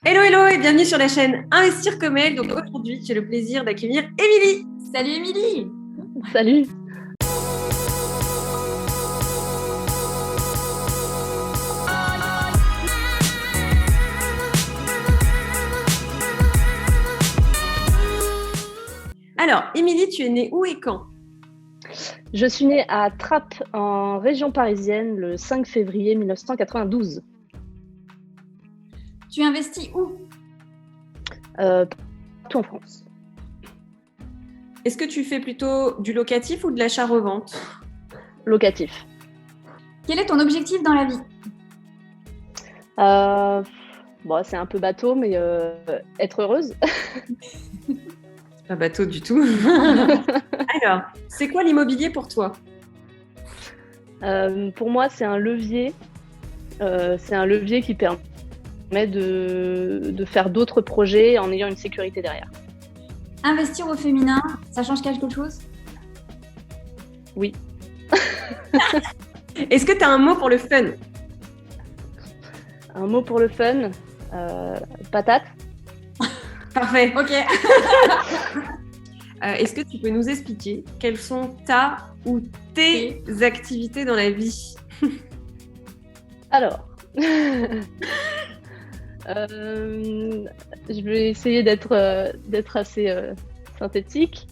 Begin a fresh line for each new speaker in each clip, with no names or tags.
Hello, hello et bienvenue sur la chaîne Investir comme elle. Donc aujourd'hui, j'ai le plaisir d'accueillir Émilie.
Salut Émilie.
Salut.
Alors, Émilie, tu es née où et quand?
Je suis née à Trappes, en région parisienne, le 5 février 1992.
Tu investis où?
Tout en France.
Est-ce que tu fais plutôt du locatif ou de l'achat-revente?
Locatif.
Quel est ton objectif dans la vie?
C'est un peu bateau, mais être heureuse.
C'est pas bateau du tout. Alors, c'est quoi l'immobilier pour toi?
Pour moi, c'est un levier. C'est un levier qui permet de faire d'autres projets en ayant une sécurité derrière.
Investir au féminin, ça change quelque chose?
Oui.
Est-ce que tu as un mot pour le fun?
Un mot pour le fun, patate.
Parfait.
Ok.
Est-ce que tu peux nous expliquer quelles sont ta ou tes activités dans la vie?
Alors, je vais essayer d'être assez synthétique.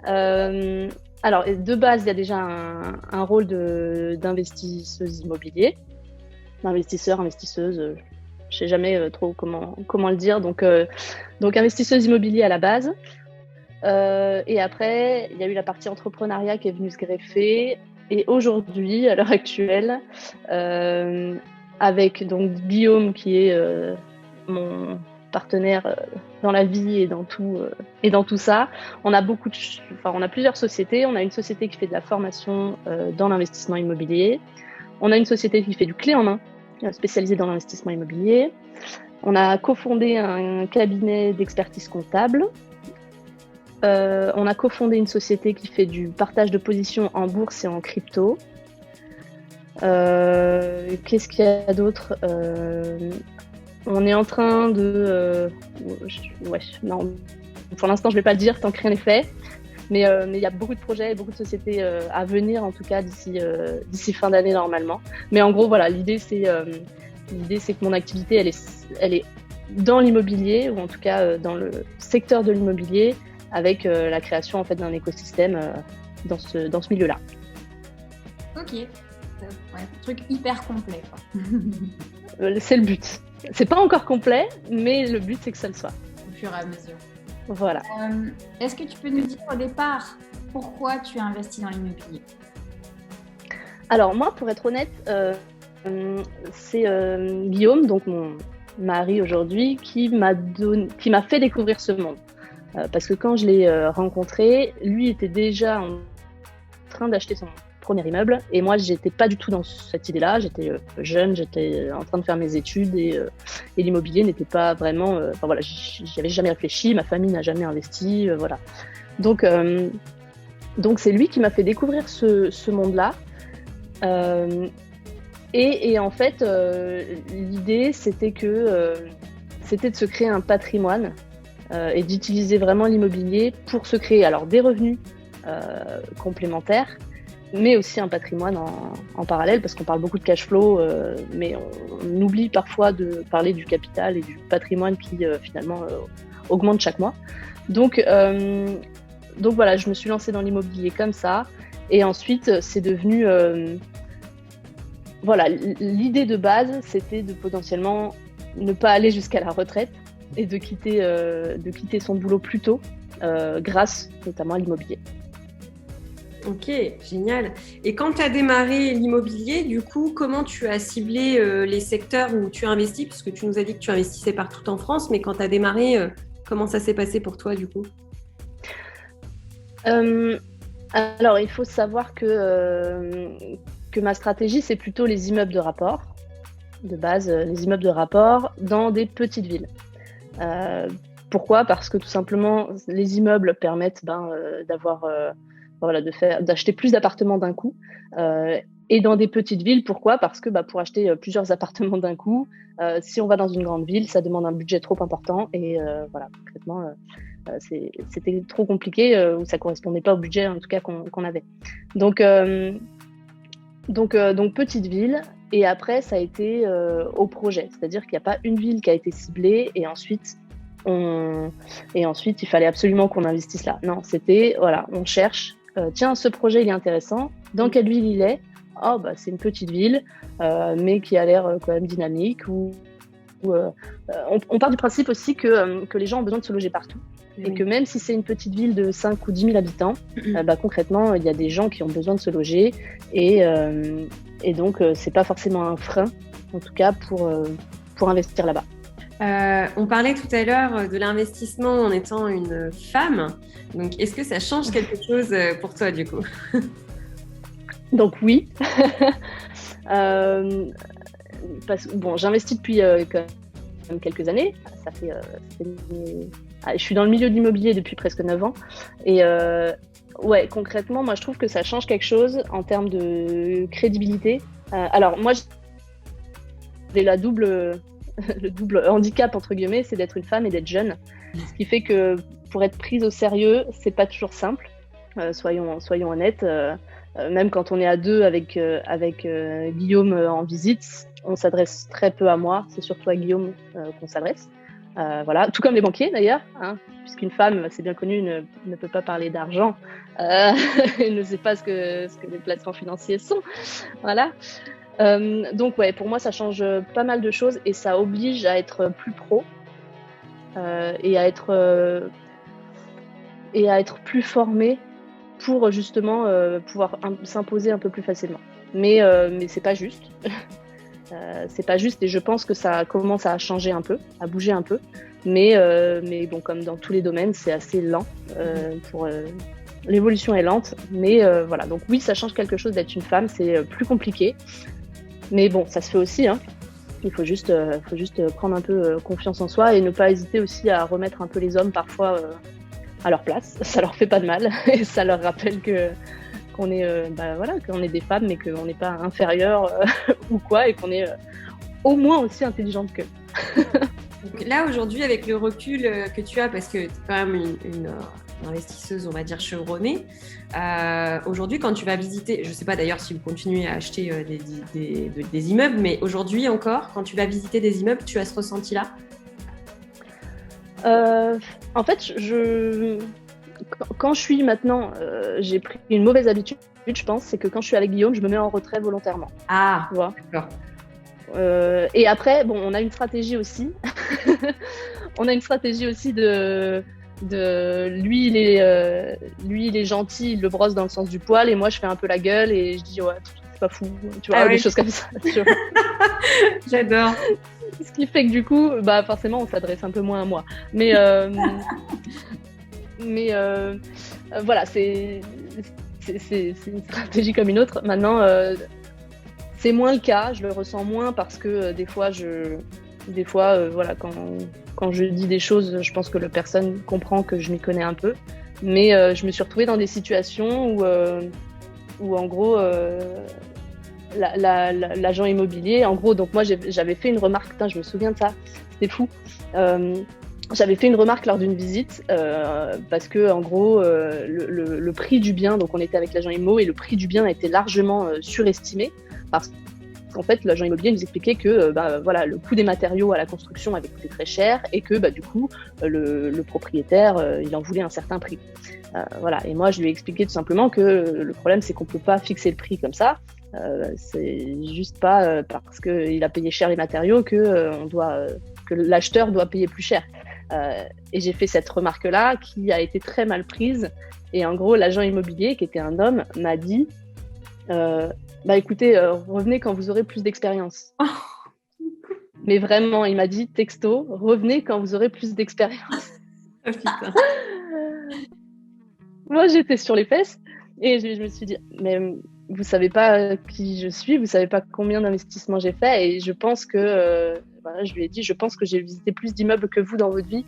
Alors, de base, il y a déjà un rôle d'investisseuse immobilier, d'investisseur, investisseuse, je sais jamais trop comment le dire. Donc investisseuse immobilier à la base. Et après, il y a eu la partie entrepreneuriat qui est venue se greffer. Et aujourd'hui, à l'heure actuelle, avec donc Guillaume qui est mon partenaire dans la vie et dans tout ça, on a plusieurs sociétés. On a une société qui fait de la formation dans l'investissement immobilier. On a une société qui fait du clé en main, spécialisée dans l'investissement immobilier. On a cofondé un cabinet d'expertise comptable. On a cofondé une société qui fait du partage de positions en bourse et en crypto. Qu'est-ce qu'il y a d'autre? On est en train de... non, pour l'instant, je ne vais pas le dire tant que rien n'est fait. Mais il y a beaucoup de projets, beaucoup de sociétés à venir, en tout cas, d'ici fin d'année, normalement. Mais en gros, voilà, l'idée, c'est que mon activité, elle est dans l'immobilier, ou en tout cas dans le secteur de l'immobilier, avec la création en fait d'un écosystème dans ce milieu-là.
Ok, truc hyper complet, quoi.
C'est le but. C'est pas encore complet, mais le but c'est que ça le soit.
Au fur et à mesure.
Voilà.
Est-ce que tu peux nous dire au départ pourquoi tu as investi dans l'immobilier?
Alors moi, pour être honnête, c'est Guillaume, donc mon mari aujourd'hui, qui m'a fait découvrir ce monde. Parce que quand je l'ai rencontré, lui était déjà en train d'acheter son premier immeuble et moi j'étais pas du tout dans cette idée-là. J'étais jeune, j'étais en train de faire mes études et l'immobilier n'était pas vraiment. J'y avais jamais réfléchi. Ma famille n'a jamais investi, voilà. Donc c'est lui qui m'a fait découvrir ce monde-là. Et en fait, l'idée c'était de se créer un patrimoine. Et d'utiliser vraiment l'immobilier pour se créer alors des revenus complémentaires, mais aussi un patrimoine en parallèle, parce qu'on parle beaucoup de cash flow, mais on oublie parfois de parler du capital et du patrimoine qui finalement augmente chaque mois. Donc voilà, je me suis lancée dans l'immobilier comme ça, et ensuite c'est devenu... l'idée de base, c'était de potentiellement ne pas aller jusqu'à la retraite, et de quitter son boulot plus tôt, grâce notamment à l'immobilier.
Ok, génial. Et quand tu as démarré l'immobilier, du coup, comment tu as ciblé les secteurs où tu investis? Puisque tu nous as dit que tu investissais partout en France, mais quand tu as démarré, comment ça s'est passé pour toi, du coup?
Alors, il faut savoir que ma stratégie, c'est plutôt les immeubles de rapport, de base, les immeubles de rapport dans des petites villes. Pourquoi? Parce que tout simplement, les immeubles permettent d'acheter plus d'appartements d'un coup. Et dans des petites villes, pourquoi? Parce que pour acheter plusieurs appartements d'un coup, si on va dans une grande ville, ça demande un budget trop important. Et voilà, concrètement, c'était trop compliqué ou ça correspondait pas au budget en tout cas qu'on avait. Donc petite ville. Et après, ça a été au projet. C'est-à-dire qu'il n'y a pas une ville qui a été ciblée et ensuite, il fallait absolument qu'on investisse là. Non, c'était, voilà, on cherche. Tiens, ce projet, il est intéressant. Dans quelle ville il est? Oh, c'est une petite ville, mais qui a l'air quand même dynamique. On part du principe aussi que les gens ont besoin de se loger partout. Et que même si c'est une petite ville de 5 ou 10 000 habitants, concrètement, il y a des gens qui ont besoin de se loger. Et donc, c'est pas forcément un frein, en tout cas, pour investir là-bas.
On parlait tout à l'heure de l'investissement en étant une femme. Donc, est-ce que ça change quelque chose pour toi, du coup?
Donc, oui. J'investis depuis quand même quelques années. Je suis dans le milieu de l'immobilier depuis presque 9 ans. Et concrètement, moi, je trouve que ça change quelque chose en termes de crédibilité. Alors, moi, j'ai le double handicap, entre guillemets, c'est d'être une femme et d'être jeune. Ce qui fait que pour être prise au sérieux, c'est pas toujours simple. Soyons honnêtes. Même quand on est à deux avec Guillaume en visite, on s'adresse très peu à moi. C'est surtout à Guillaume qu'on s'adresse. Voilà, tout comme les banquiers d'ailleurs, puisqu'une femme, c'est bien connu, ne peut pas parler d'argent, et ne sait pas ce que les placements financiers sont. Voilà. Donc pour moi, ça change pas mal de choses et ça oblige à être plus pro et à être plus formé pour justement pouvoir s'imposer un peu plus facilement. Mais c'est pas juste. C'est pas juste et je pense que ça commence à changer un peu, à bouger un peu. Mais bon, comme dans tous les domaines, c'est assez lent. L'évolution est lente, mais voilà. Donc oui, ça change quelque chose d'être une femme, c'est plus compliqué. Mais bon, ça se fait aussi. Il faut juste prendre un peu confiance en soi et ne pas hésiter aussi à remettre un peu les hommes parfois à leur place. Ça leur fait pas de mal et ça leur rappelle qu'on est qu'on est des femmes mais qu'on n'est pas inférieure ou quoi et qu'on est au moins aussi intelligente qu'eux.
Donc là aujourd'hui avec le recul que tu as parce que tu es quand même une investisseuse on va dire chevronnée, aujourd'hui quand tu vas visiter, je ne sais pas d'ailleurs si vous continuez à acheter des immeubles, mais aujourd'hui encore quand tu vas visiter des immeubles tu as ce ressenti là?
En fait quand je suis maintenant, j'ai pris une mauvaise habitude, je pense, c'est que quand je suis avec Guillaume, je me mets en retrait volontairement.
Ah,
tu vois.
D'accord.
Et après, bon, on a une stratégie aussi. On a une stratégie aussi de lui, il est gentil, il le brosse dans le sens du poil, et moi, je fais un peu la gueule et je dis ouais, c'est pas fou, tu vois, des choses comme ça. Tu vois.
J'adore.
Ce qui fait que du coup, forcément, on s'adresse un peu moins à moi. Mais voilà, c'est une stratégie comme une autre. Maintenant, c'est moins le cas, je le ressens moins parce que des fois, voilà, quand je dis des choses, je pense que la personne comprend que je m'y connais un peu. Mais je me suis retrouvée dans des situations où en gros, l'agent immobilier, en gros, donc moi j'avais fait une remarque, putain, je me souviens de ça, c'était fou. J'avais fait une remarque lors d'une visite parce que en gros le prix du bien, donc on était avec l'agent immo et le prix du bien était largement surestimé parce qu'en fait l'agent immobilier nous expliquait que voilà, le coût des matériaux à la construction avait coûté très cher et que du coup le propriétaire il en voulait un certain prix. Voilà, et moi je lui ai expliqué tout simplement que le problème c'est qu'on peut pas fixer le prix comme ça. C'est juste pas parce qu'il a payé cher les matériaux que l'acheteur doit payer plus cher. Et j'ai fait cette remarque-là qui a été très mal prise. Et en gros, l'agent immobilier, qui était un homme, m'a dit écoutez, revenez quand vous aurez plus d'expérience. Oh. Mais vraiment, il m'a dit texto, revenez quand vous aurez plus d'expérience.
Oh, putain.
Moi, j'étais sur les fesses et je me suis dit, mais vous savez pas qui je suis, vous savez pas combien d'investissements j'ai fait et je pense que je lui ai dit, je pense que j'ai visité plus d'immeubles que vous dans votre vie,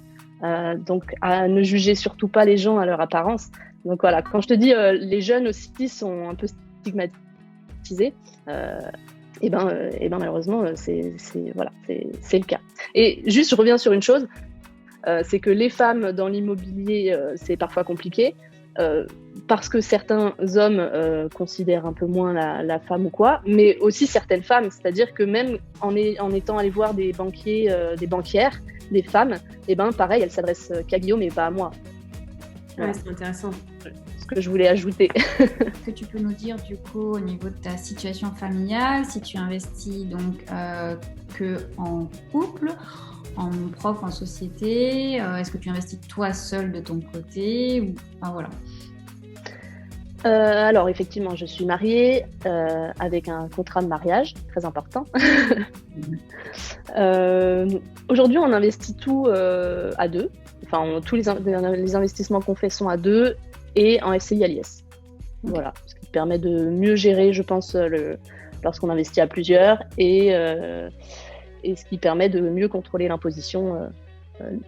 donc ne jugez surtout pas les gens à leur apparence. Donc voilà, quand je te dis les jeunes aussi sont un peu stigmatisés courtisés. Et ben malheureusement, c'est le cas. Et juste, je reviens sur une chose, c'est que les femmes dans l'immobilier, c'est parfois compliqué, parce que certains hommes considèrent un peu moins la femme ou quoi, mais aussi certaines femmes, c'est-à-dire que même en étant allé voir des banquiers, des banquières, des femmes, et ben pareil, elles s'adressent qu'à Guillaume et pas à moi.
Voilà. Ouais, c'est intéressant.
Ce que je voulais ajouter.
Est-ce que tu peux nous dire du coup au niveau de ta situation familiale, si tu investis donc que en couple, en prof, en société, est-ce que tu investis toi seul de ton côté ou... Enfin, voilà.
Alors effectivement, je suis mariée avec un contrat de mariage, très important. Aujourd'hui, on investit tout à deux. Enfin, tous les investissements qu'on fait sont à deux et en SCI à l'IS. Voilà, ce qui permet de mieux gérer, je pense, lorsqu'on investit à plusieurs et ce qui permet de mieux contrôler l'imposition,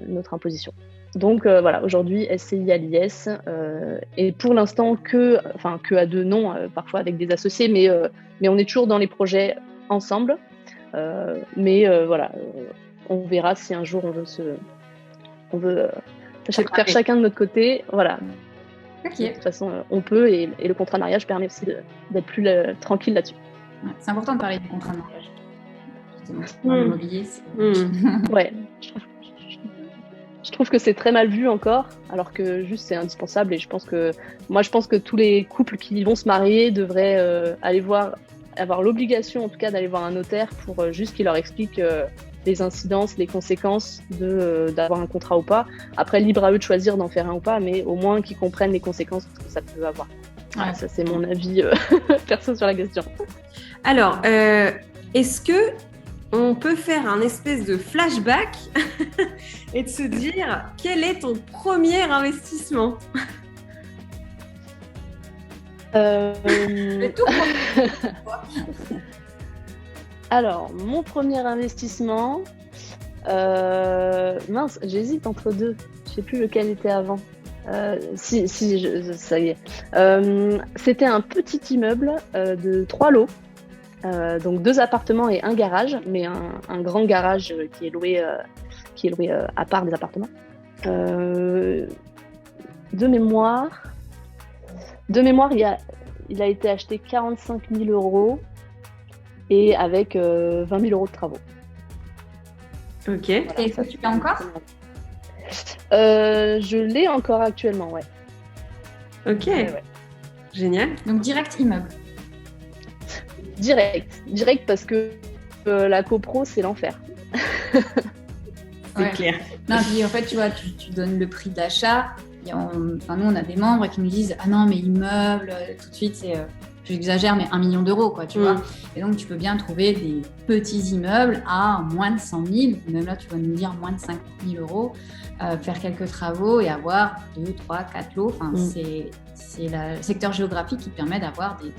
notre imposition. Donc voilà, aujourd'hui SCI à l'IS et pour l'instant que à deux, non, parfois avec des associés, mais on est toujours dans les projets ensemble. Voilà, on verra si un jour on veut faire chacun de notre côté, voilà.
Okay.
De toute façon, on peut et le contrat de mariage permet aussi d'être plus tranquille là-dessus.
Ouais, c'est important de parler du contrat de mariage. Justement, dans l'immobilier,
ouais. Je trouve que c'est très mal vu encore, alors que juste c'est indispensable et je pense que tous les couples qui vont se marier devraient avoir l'obligation en tout cas d'aller voir un notaire pour juste qu'il leur explique les incidences, les conséquences d'avoir un contrat ou pas. Après, libre à eux de choisir d'en faire un ou pas, mais au moins qu'ils comprennent les conséquences que ça peut avoir. Ouais. Ça, c'est mon avis perso sur la question.
Alors, est-ce que on peut faire un espèce de flashback et de se dire quel est ton premier investissement?
Alors, mon premier investissement, mince, j'hésite entre deux. Je sais plus lequel était avant. Ça y est. C'était un petit immeuble de 3 lots. Donc 2 appartements et un garage, mais un grand garage qui est loué à part des appartements. De mémoire, il a été acheté 45 000 euros et avec 20 000 euros de travaux.
Ok.
Voilà, et ça, tu l'as encore?
Je l'ai encore actuellement, ouais.
Ok. Ouais. Génial.
Donc direct immeuble.
Direct parce que la copro, c'est l'enfer.
C'est clair.
Non, puis en fait, tu vois, tu donnes le prix d'achat. Nous, on a des membres qui nous disent « Ah non, mais immeuble, tout de suite, c'est, j'exagère, mais 1 million d'euros, quoi, tu vois. » Et donc, tu peux bien trouver des petits immeubles à moins de 100 000. Même là, tu vas nous dire moins de 50 000 euros. Faire quelques travaux et avoir 2, 3, 4 lots. Enfin, c'est le secteur géographique qui permet d'avoir des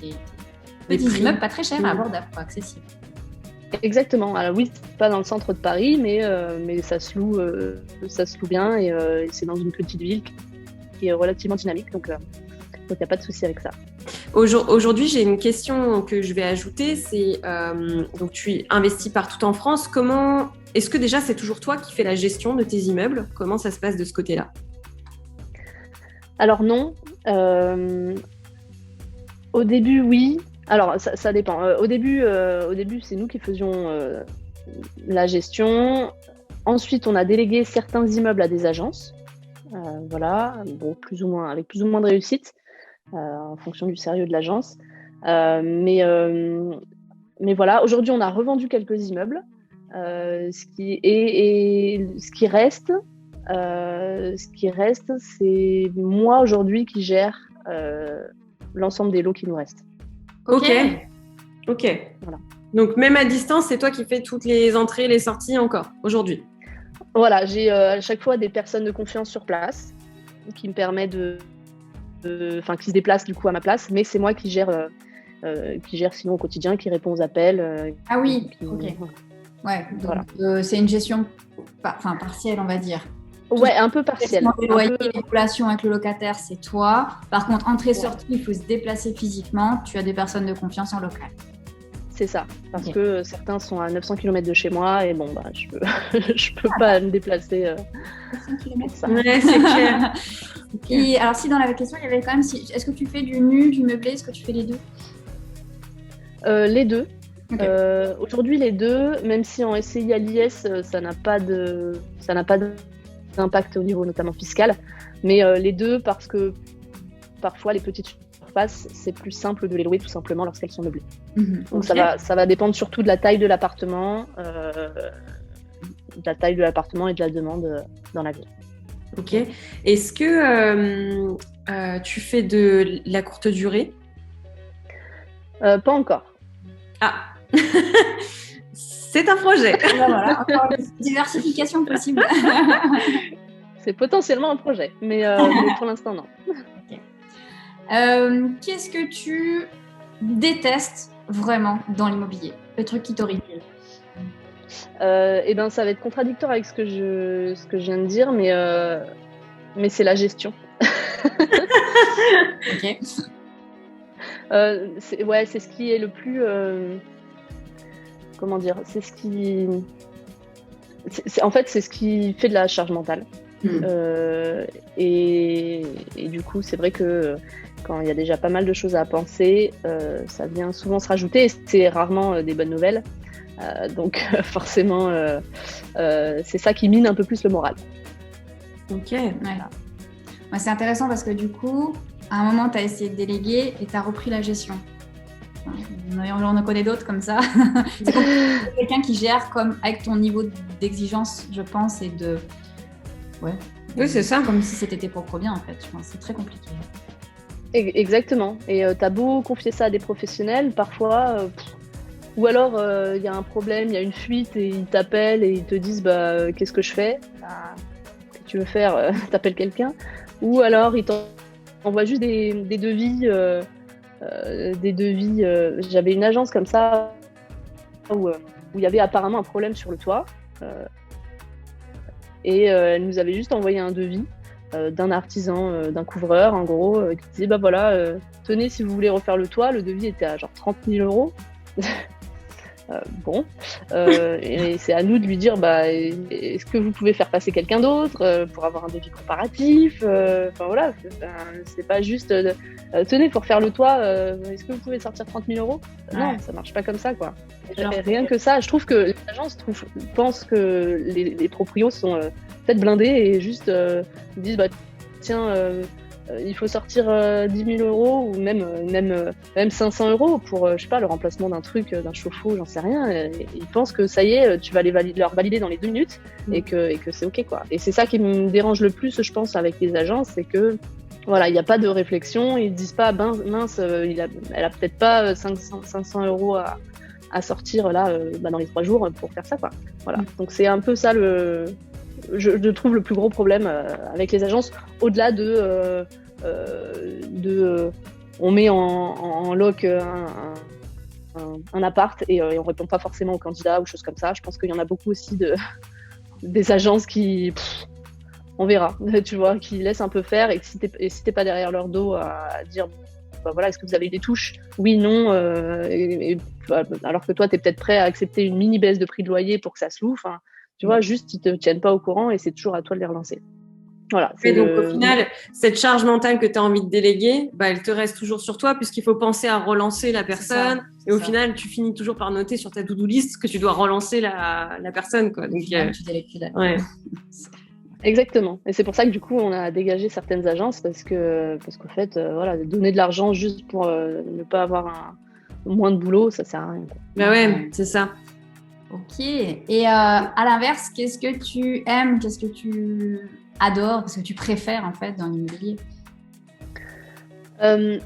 petits immeubles pas très chers, abordables, accessibles.
Exactement. Alors oui, c'est pas dans le centre de Paris, mais ça se loue bien et c'est dans une petite ville qui est relativement dynamique, donc il n'y a pas de souci avec ça.
Aujourd'hui, j'ai une question que je vais ajouter, c'est donc tu investis partout en France. Est-ce que déjà c'est toujours toi qui fais la gestion de tes immeubles? Comment ça se passe de ce côté-là?
Alors non. Au début, oui. Alors, ça dépend. Au début, c'est nous qui faisions la gestion. Ensuite, on a délégué certains immeubles à des agences. Voilà, bon, avec plus ou moins de réussite, en fonction du sérieux de l'agence. Mais voilà, aujourd'hui, on a revendu quelques immeubles. Ce qui reste, c'est moi aujourd'hui qui gère l'ensemble des lots qui nous restent.
Ok.
Voilà.
Donc, même à distance, c'est toi qui fais toutes les entrées et les sorties encore, aujourd'hui?
Voilà, j'ai à chaque fois des personnes de confiance sur place qui me permettent qui se déplacent du coup à ma place, mais c'est moi qui gère sinon au quotidien, qui répond aux appels.
Ah oui, ok. Ouais, donc voilà. C'est une gestion partielle, on va dire.
Ouais, un peu partiel.
Les loyers, les relations avec le locataire, c'est toi. Par contre, entrée-sortie, il faut se déplacer physiquement. Tu as des personnes de confiance en local.
C'est ça, parce que certains sont à 900 km de chez moi et bon, je peux pas me déplacer.
900 km,
ça.
Ouais, c'est clair.
Et alors, si dans la question, il y avait quand même, est-ce que tu fais du nu, du meublé, est-ce que tu fais les deux?
Les deux.
Okay.
Aujourd'hui, les deux, même si en SCI à l'IS, ça n'a pas d'impact au niveau notamment fiscal, mais les deux parce que parfois les petites surfaces, c'est plus simple de les louer tout simplement lorsqu'elles sont meublées. Donc ça va dépendre surtout de la taille de l'appartement, et de la demande dans la ville.
Ok. Est-ce que tu fais de la courte durée?
Pas encore.
Ah. C'est un projet.
Voilà, encore une diversification possible.
C'est potentiellement un projet, mais pour l'instant, non.
Okay. Qu'est-ce que tu détestes vraiment dans l'immobilier? Le truc qui t'horripile?
Ça va être contradictoire avec ce que je viens de dire, mais c'est la gestion.
Ok.
C'est ce qui est le plus... comment dire? C'est ce qui... En fait, c'est ce qui fait de la charge mentale. Et du coup, c'est vrai que quand il y a déjà pas mal de choses à penser, ça vient souvent se rajouter et c'est rarement des bonnes nouvelles. Donc forcément, c'est ça qui mine un peu plus le moral.
Ok, voilà. Ouais, c'est intéressant parce que du coup, à un moment, tu as essayé de déléguer et tu as repris la gestion. On en connaît d'autres comme ça. C'est quelqu'un qui gère comme avec ton niveau d'exigence, je pense, et de... Ouais.
Oui, c'est ça.
Comme si c'était tes propres biens, en fait. C'est très compliqué.
Exactement. Et t'as beau confier ça à des professionnels, parfois... ou alors, il y a un problème, il y a une fuite et ils t'appellent et ils te disent qu'est-ce que je fais? Qu'est-ce que tu veux faire? T'appelles quelqu'un. Ou alors, ils t'envoient juste des devis. J'avais une agence comme ça où il y avait apparemment un problème sur le toit. Et elle nous avait juste envoyé un devis d'un artisan, d'un couvreur, en gros, qui disait tenez, si vous voulez refaire le toit, le devis était à genre 30 000 €. Et c'est à nous de lui dire est-ce que vous pouvez faire passer quelqu'un d'autre pour avoir un devis comparatif, c'est pas juste tenez, pour faire le toit, est-ce que vous pouvez sortir 30 000 €? Non, ça marche pas comme ça, quoi. Rien que ça, je trouve que les agences pensent que les proprios sont peut-être blindés et juste disent tiens, il faut sortir 10 000 € ou même 500 € pour, je sais pas, le remplacement d'un truc, d'un chauffe-eau, j'en sais rien. Et ils pensent que ça y est, tu vas leur valider dans les 2 minutes et que c'est OK, quoi. Et c'est ça qui me dérange le plus, je pense, avec les agences, c'est que voilà, il n'y a pas de réflexion. Ils ne disent pas, mince, elle a peut-être pas 500 € à sortir là dans les 3 jours pour faire ça, quoi. Voilà. Donc c'est un peu ça je trouve le plus gros problème avec les agences, au-delà de on met en loc un appart et on répond pas forcément aux candidats ou choses comme ça. Je pense qu'il y en a beaucoup aussi des agences qui on verra, tu vois, qui laissent un peu faire, et si t'es pas derrière leur dos à dire est-ce que vous avez eu des touches? Oui, non, alors que toi t'es peut-être prêt à accepter une mini baisse de prix de loyer pour que ça se loue. Tu vois, juste, ils te tiennent pas au courant et c'est toujours à toi de les relancer. Voilà.
Et donc, au final, cette charge mentale que tu as envie de déléguer, elle te reste toujours sur toi puisqu'il faut penser à relancer la personne. Et au final, tu finis toujours par noter sur ta to-do list que tu dois relancer la personne, quoi. Donc,
tu délègues plus d'accord.
Ouais.
Exactement. Et c'est pour ça que du coup, on a dégagé certaines agences parce qu'en fait, donner de l'argent juste pour ne pas avoir moins de boulot, ça sert à rien, quoi.
Ouais, c'est ça.
Ok. Et à l'inverse, qu'est-ce que tu aimes, qu'est-ce que tu adores, qu'est-ce que tu préfères en fait dans l'immobilier?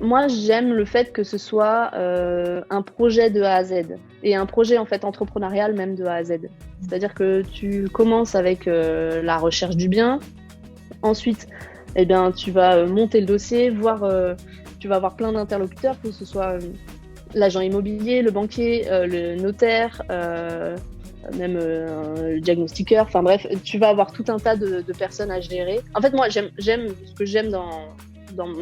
Moi, j'aime le fait que ce soit un projet de A à Z et un projet en fait entrepreneurial même de A à Z. C'est-à-dire que tu commences avec la recherche du bien. Ensuite, tu vas monter le dossier, tu vas avoir plein d'interlocuteurs, que ce soit l'agent immobilier, le banquier, le notaire, même un diagnostiqueur. Enfin bref, tu vas avoir tout un tas de personnes à gérer. En fait, moi, ce que j'aime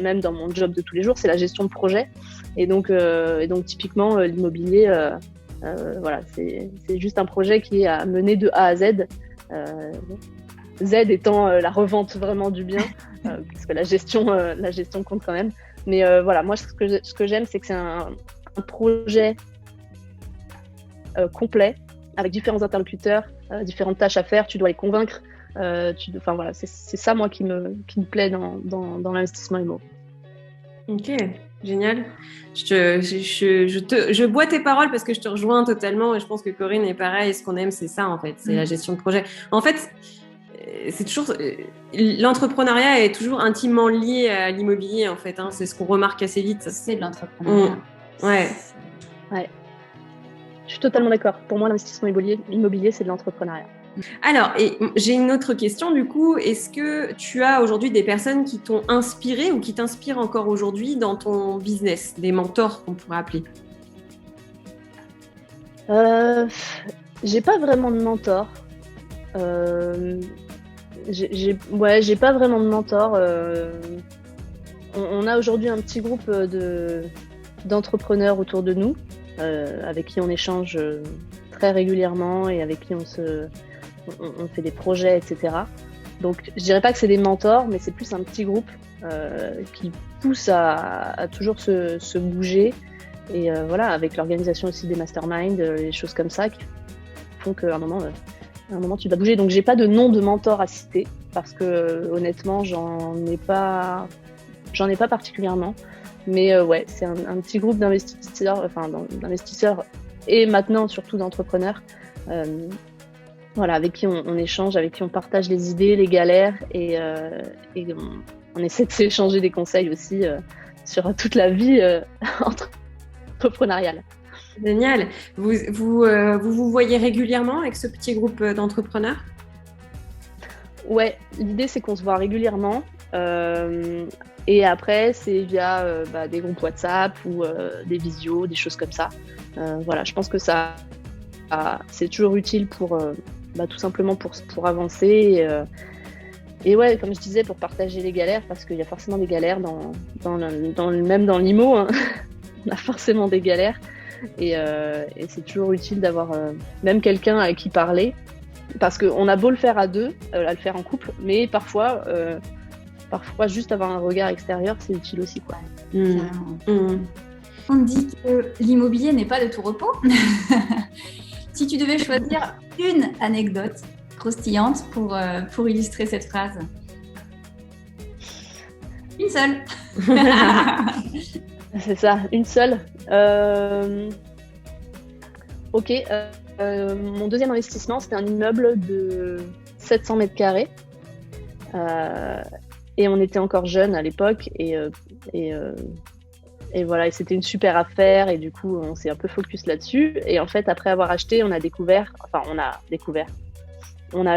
même dans mon job de tous les jours, c'est la gestion de projet. Et donc typiquement, l'immobilier, voilà, c'est juste un projet qui est à mener de A à Z. Z étant la revente vraiment du bien, parce que la gestion compte quand même. Mais voilà, moi, ce que j'aime, c'est que c'est un projet complet, avec différents interlocuteurs, différentes tâches à faire. Tu dois les convaincre. Enfin voilà, c'est ça moi qui me plaît dans l'investissement immo.
Ok, génial. Je bois tes paroles parce que je te rejoins totalement et je pense que Corinne est pareil. Ce qu'on aime, c'est ça en fait, c'est la gestion de projet. En fait, c'est toujours l'entrepreneuriat est toujours intimement lié à l'immobilier en fait. Hein, c'est ce qu'on remarque assez vite.
C'est de l'entrepreneuriat.
Ouais.
Je suis totalement d'accord. Pour moi, l'investissement immobilier, c'est de l'entrepreneuriat.
Alors, et j'ai une autre question du coup. Est-ce que tu as aujourd'hui des personnes qui t'ont inspiré ou qui t'inspirent encore aujourd'hui dans ton business, des mentors qu'on pourrait appeler?
J'ai pas vraiment de mentor. J'ai pas vraiment de mentor. On a aujourd'hui un petit groupe d'entrepreneurs autour de nous, avec qui on échange très régulièrement et avec qui on fait des projets, etc. Donc, je dirais pas que c'est des mentors, mais c'est plus un petit groupe qui pousse à toujours se bouger. Et voilà, avec l'organisation aussi des masterminds, les choses comme ça qui font qu'à un moment, tu vas bouger. Donc, j'ai pas de nom de mentor à citer parce que honnêtement, j'en ai pas particulièrement. Mais ouais, c'est un petit groupe d'investisseurs et maintenant surtout d'entrepreneurs. Voilà, avec qui on échange, avec qui on partage les idées, les galères et on essaie de s'échanger des conseils aussi sur toute la vie entrepreneuriale.
Génial. Vous voyez régulièrement avec ce petit groupe d'entrepreneurs?
Ouais, l'idée c'est qu'on se voit régulièrement et après c'est via des groupes WhatsApp ou des visios, des choses comme ça. Voilà, je pense que ça c'est toujours utile pour tout simplement pour avancer et ouais, comme je disais, pour partager les galères parce qu'il y a forcément des galères même dans l'IMO, hein. On a forcément des galères et c'est toujours utile d'avoir même quelqu'un à qui parler parce qu'on a beau le faire à deux, à le faire en couple, mais parfois juste avoir un regard extérieur, c'est utile aussi, quoi.
On dit que l'immobilier n'est pas de tout repos. Si tu devais choisir une anecdote croustillante pour illustrer cette phrase. Une seule.
C'est ça, une seule. Ok. Mon deuxième investissement, c'était un immeuble de 700 mètres carrés. Et on était encore jeunes à l'époque. Et voilà, et c'était une super affaire. Et du coup, on s'est un peu focus là-dessus. Et en fait, après avoir acheté, on a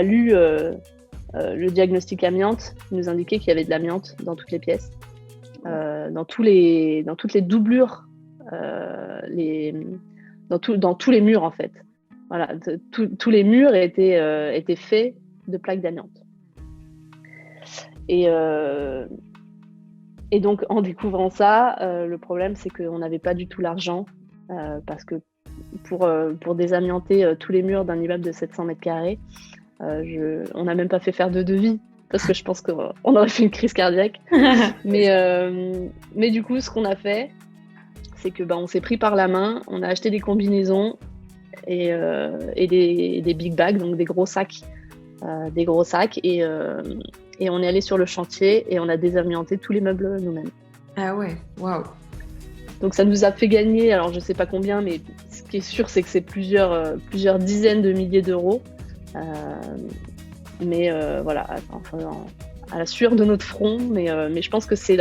lu le diagnostic amiante qui nous indiquait qu'il y avait de l'amiante dans toutes les pièces, dans toutes les doublures, dans tous les murs en fait. Voilà, tous les murs étaient faits de plaques d'amiante. Et donc, en découvrant ça, le problème, c'est qu'on n'avait pas du tout l'argent parce que pour désamianter tous les murs d'un immeuble de 700 mètres carrés, on n'a même pas fait faire de devis parce que je pense qu'on aurait fait une crise cardiaque. Mais du coup, ce qu'on a fait, c'est que on s'est pris par la main, on a acheté des combinaisons et des big bags, donc des gros sacs, et on est allé sur le chantier et on a désamianté tous les meubles nous-mêmes.
Ah ouais, waouh.
Donc ça nous a fait gagner, alors je sais pas combien, mais ce qui est sûr, c'est que c'est plusieurs dizaines de milliers d'euros. Mais voilà, enfin, à la sueur de notre front, mais je pense que c'est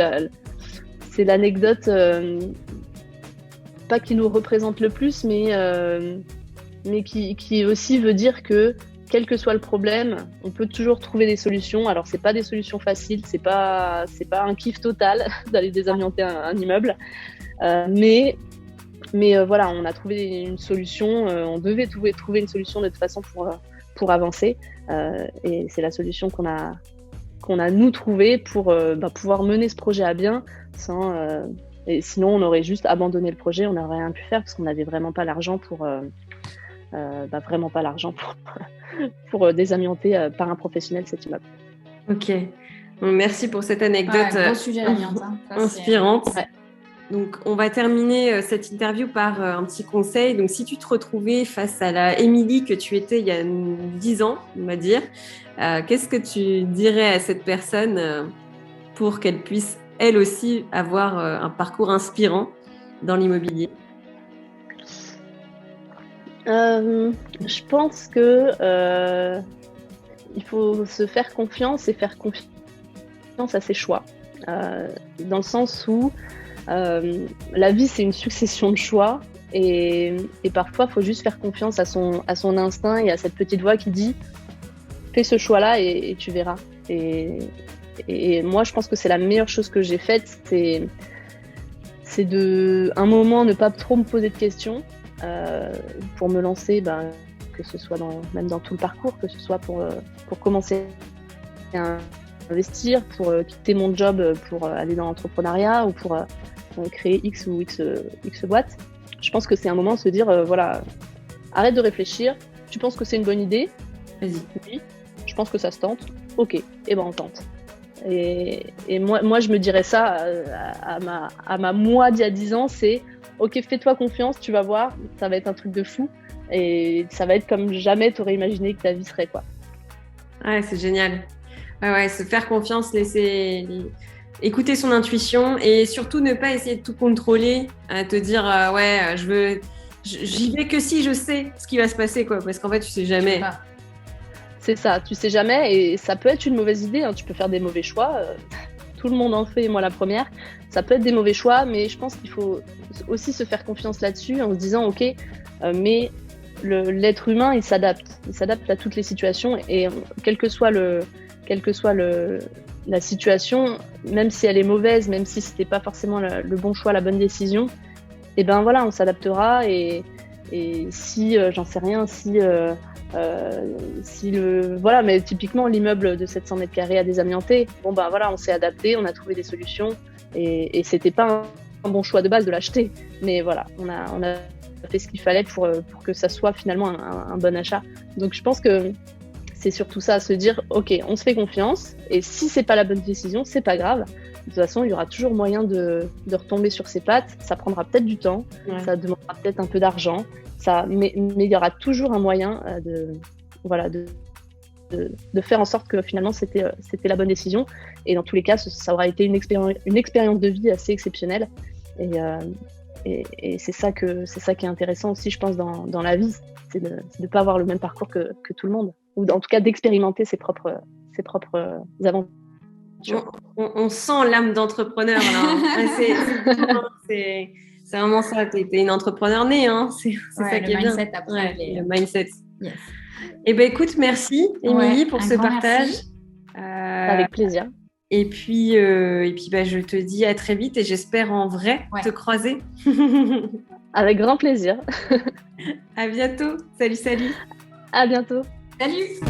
l'anecdote, pas qui nous représente le plus, mais qui aussi veut dire que quel que soit le problème, on peut toujours trouver des solutions. Alors c'est pas des solutions faciles, c'est pas un kiff total d'aller désamianter un immeuble, mais Mais voilà, on a trouvé une solution, on devait trouver une solution de toute façon pour avancer. Et c'est la solution qu'on a nous trouvée pour pouvoir mener ce projet à bien. Et sinon, on aurait juste abandonné le projet, on n'aurait rien pu faire parce qu'on n'avait vraiment pas l'argent pour désamianter par un professionnel cet immeuble.
Ok. Bon, merci pour cette anecdote
gros sujet, l'amiante, hein.
Inspirante.
Ouais.
Donc, on va terminer cette interview par un petit conseil. Donc, si tu te retrouvais face à la Émilie que tu étais il y a 10 ans, on va dire, qu'est-ce que tu dirais à cette personne pour qu'elle puisse, elle aussi, avoir un parcours inspirant dans l'immobilier?
Je pense que il faut se faire confiance et faire confiance à ses choix. Dans le sens où la vie, c'est une succession de choix et parfois, il faut juste faire confiance à son instinct et à cette petite voix qui dit « fais ce choix-là et tu verras ». Et moi, je pense que c'est la meilleure chose que j'ai faite, c'est de, un moment, ne pas trop me poser de questions pour me lancer, que ce soit même dans tout le parcours, que ce soit pour commencer à investir, pour quitter mon job pour aller dans l'entrepreneuriat ou pour créer X ou X boîtes. Je pense que c'est un moment de se dire, voilà, arrête de réfléchir, tu penses que c'est une bonne idée?
Vas-y.
Oui, je pense que ça se tente. Ok, et ben on tente. Et moi, je me dirais ça à ma moi d'il y a 10 ans, c'est ok, fais-toi confiance, tu vas voir, ça va être un truc de fou et ça va être comme jamais tu aurais imaginé que ta vie serait, quoi.
Ouais, c'est génial. Ouais, se faire confiance, écouter son intuition et surtout ne pas essayer de tout contrôler, te dire j'y vais que si je sais ce qui va se passer, quoi, parce qu'en fait tu sais jamais.
C'est ça, tu sais jamais et ça peut être une mauvaise idée, hein. Tu peux faire des mauvais choix, tout le monde en fait, moi la première. Ça peut être des mauvais choix, mais je pense qu'il faut aussi se faire confiance là-dessus en se disant ok, mais l'être humain il s'adapte à toutes les situations et quelle que soit la situation, même si elle est mauvaise, même si c'était pas forcément le bon choix, la bonne décision, et ben voilà, on s'adaptera et si j'en sais rien, voilà, mais typiquement l'immeuble de 700 mètres carrés a désamianté, bon ben voilà, on s'est adapté, on a trouvé des solutions et c'était pas un bon choix de base de l'acheter, mais voilà, on a fait ce qu'il fallait pour que ça soit finalement un bon achat. Donc je pense que c'est surtout ça, se dire ok, on se fait confiance et si c'est pas la bonne décision, c'est pas grave. De toute façon, il y aura toujours moyen de retomber sur ses pattes. Ça prendra peut-être du temps, ça demandera peut-être un peu d'argent, mais il y aura toujours un moyen de faire en sorte que finalement c'était la bonne décision. Et dans tous les cas, ça aura été une expérience de vie assez exceptionnelle. Et c'est ça qui est intéressant aussi, je pense, dans la vie, c'est de pas avoir le même parcours que tout le monde, ou en tout cas d'expérimenter ses propres aventures.
On sent l'âme d'entrepreneur là. C'est vraiment ça. T'es une entrepreneur née, hein. C'est ça qui est bien.
Après,
le mindset.
Yes.
Eh ben écoute, merci Émilie pour ce partage.
Avec plaisir.
Et puis je te dis à très vite et j'espère en vrai te croiser.
Avec grand plaisir.
À bientôt. Salut.
À bientôt.
Salut.